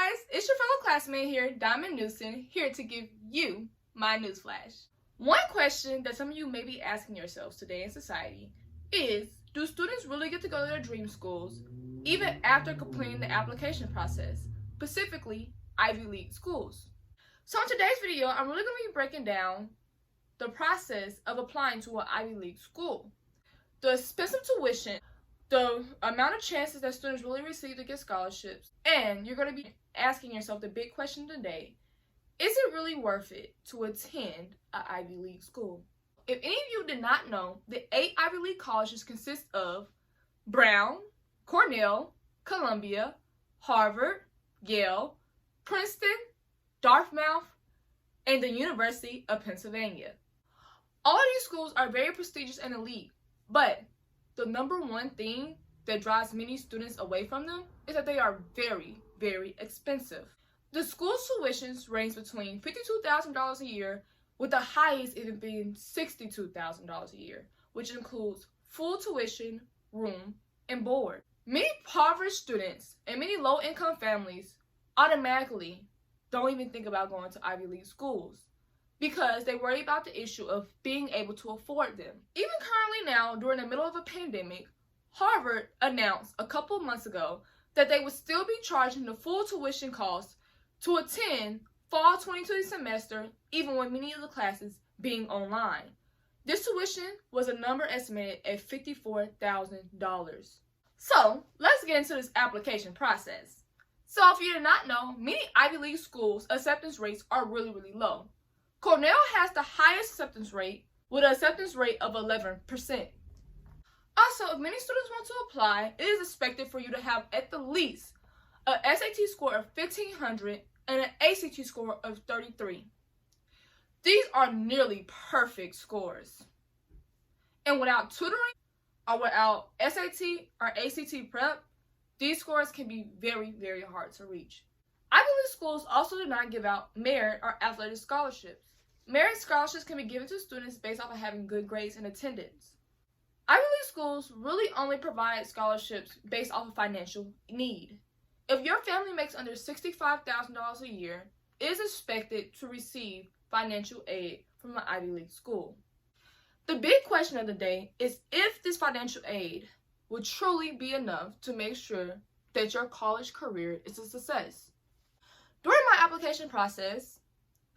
guys, it's your fellow classmate here, Diamond Newson, here to give you my newsflash. One question that some of you may be asking yourselves today in society is, do students really get to go to their dream schools even after completing the application process, specifically Ivy League schools? So in today's video, I'm really going to be breaking down the process of applying to an Ivy League school, the expensive tuition, the amount of chances that students really receive to get scholarships, and you're going to be asking yourself the big question today: is it really worth it to attend an Ivy League school? If any of you did not know, the 8 Ivy League colleges consist of Brown, Cornell, Columbia, Harvard, Yale, Princeton, Dartmouth, and the University of Pennsylvania. All of these schools are very prestigious and elite, but the number one thing that drives many students away from them is that they are very, very expensive. The school's tuitions range between $52,000 a year, with the highest even being $62,000 a year, which includes full tuition, room, and board. Many impoverished students and many low-income families automatically don't even think about going to Ivy League schools because they worry about the issue of being able to afford them. Even currently now, during the middle of a pandemic, Harvard announced a couple months ago that they would still be charging the full tuition cost to attend fall 2020 semester, even with many of the classes being online. This tuition was a number estimated at $54,000. So let's get into this application process. So if you did not know, many Ivy League schools' acceptance rates are really, really low. Cornell has the highest acceptance rate with an acceptance rate of 11%. Also, if many students want to apply, it is expected for you to have at the least a SAT score of 1500 and an ACT score of 33. These are nearly perfect scores. And without tutoring or without SAT or ACT prep, these scores can be very, very hard to reach. Ivy League schools also do not give out merit or athletic scholarships. Merit scholarships can be given to students based off of having good grades and attendance. Ivy League schools really only provide scholarships based off of financial need. If your family makes under $65,000 a year, it is expected to receive financial aid from an Ivy League school. The big question of the day is if this financial aid will truly be enough to make sure that your college career is a success. During my application process,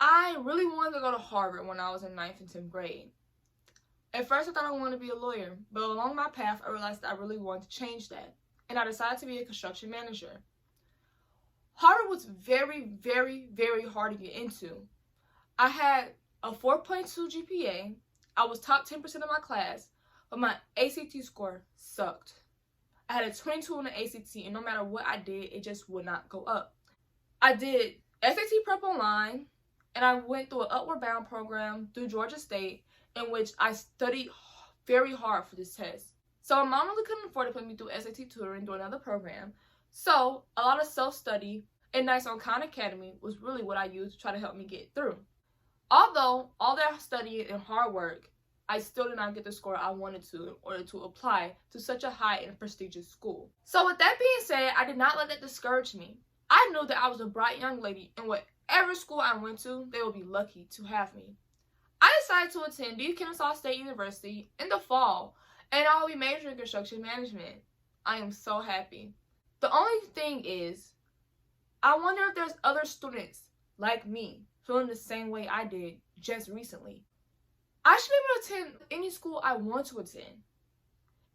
I really wanted to go to Harvard when I was in 9th and 10th grade. At first, I thought I wanted to be a lawyer, but along my path, I realized that I really wanted to change that, and I decided to be a construction manager. Harvard was very, very, very hard to get into. I had a 4.2 GPA, I was top 10% of my class, but my ACT score sucked. I had a 22 on the ACT, and no matter what I did, it just would not go up. I did SAT prep online, and I went through an Upward Bound program through Georgia State, in which I studied very hard for this test. So my mom really couldn't afford to put me through SAT tutoring through another program. So a lot of self-study and nice on Khan Academy was really what I used to try to help me get through. Although all that study and hard work, I still did not get the score I wanted to in order to apply to such a high and prestigious school. So with that being said, I did not let that discourage me. I knew that I was a bright young lady, and whatever school I went to, they would be lucky to have me. I decided to attend Kennesaw State University in the fall, and I will be majoring in construction management. I am so happy. The only thing is, I wonder if there's other students like me feeling the same way I did just recently. I should be able to attend any school I want to attend.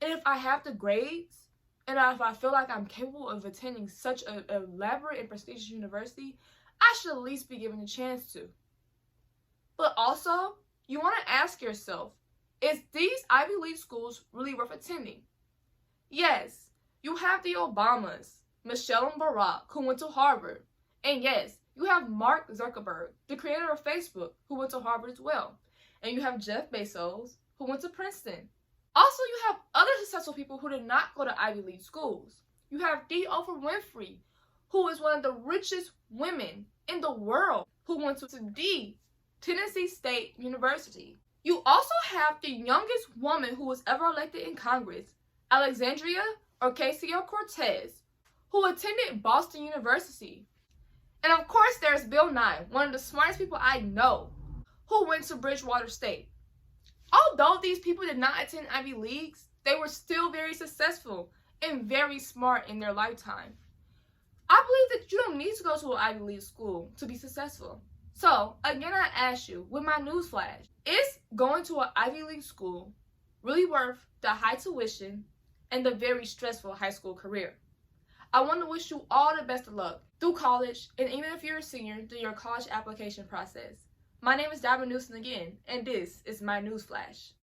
And if I have the grades, and if I feel like I'm capable of attending such an elaborate and prestigious university, I should at least be given a chance to. But also, you want to ask yourself, is these Ivy League schools really worth attending? Yes, you have the Obamas, Michelle and Barack, who went to Harvard. And yes, you have Mark Zuckerberg, the creator of Facebook, who went to Harvard as well. And you have Jeff Bezos, who went to Princeton. Also, you have other successful people who did not go to Ivy League schools. You have Oprah Winfrey, who is one of the richest women in the world, who went to the Tennessee State University. You also have the youngest woman who was ever elected in Congress, Alexandria Ocasio-Cortez, who attended Boston University. And of course, there's Bill Nye, one of the smartest people I know, who went to Bridgewater State. Although these people did not attend Ivy Leagues, they were still very successful and very smart in their lifetime. I believe that you don't need to go to an Ivy League school to be successful. So, again, I ask you, with my newsflash, is going to an Ivy League school really worth the high tuition and the very stressful high school career? I want to wish you all the best of luck through college, and even if you're a senior, through your college application process. My name is Diamond Newsom again, and this is my newsflash.